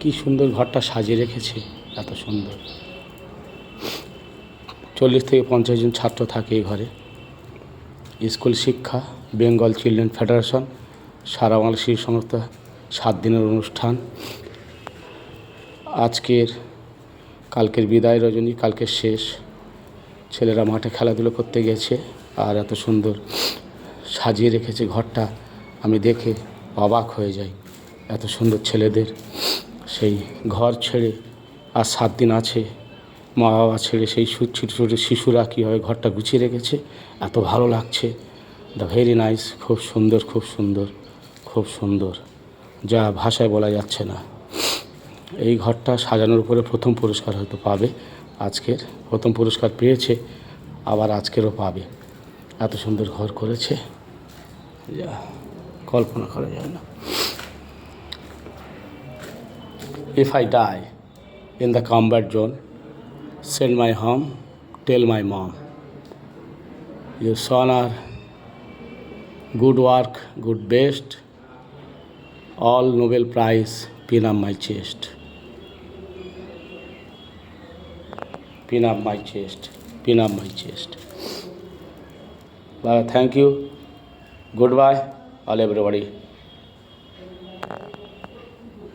কি সুন্দর ঘরটা সাজিয়ে রেখেছে, এত সুন্দর। 40 থেকে 50 জন ছাত্র থাকে এই ঘরে। স্কুল শিক্ষা, বেঙ্গল চিলড্রেন ফেডারেশন, সারা বাংলা শিশু সংস্থা 7 দিনের অনুষ্ঠান। কালকের বিদায় রজনী, কালকের শেষ। ছেলেরা মাঠে খেলাধুলো করতে গেছে, আর এত সুন্দর সাজিয়ে রেখেছে ঘরটা। আমি দেখে অবাক হয়ে যাই, এত সুন্দর ছেলেদের সেই ঘর ছেড়ে আর 7 দিন আছে, মা বাবা ছেড়ে সেই ছোটো ছোটো শিশুরা কীভাবে ঘরটা গুছিয়ে রেখেছে, এত ভালো লাগছে। দ্য ভেরি নাইস, খুব সুন্দর, খুব সুন্দর, খুব সুন্দর, যা ভাষায় বলা যাচ্ছে না। এই ঘরটা সাজানোর উপরে প্রথম পুরস্কার হয়তো পাবে। আজকের প্রথম পুরস্কার পেয়েছে, আবার আজকেরও পাবে। এত সুন্দর ঘর করেছে, যা কল্পনা করা যায় না। If I die in the combat zone, send my home, tell my mom, your son are good work, good best, all Nobel Prize, pin up my chest. Pin up my chest, pin up my chest. Thank you, goodbye, all everybody.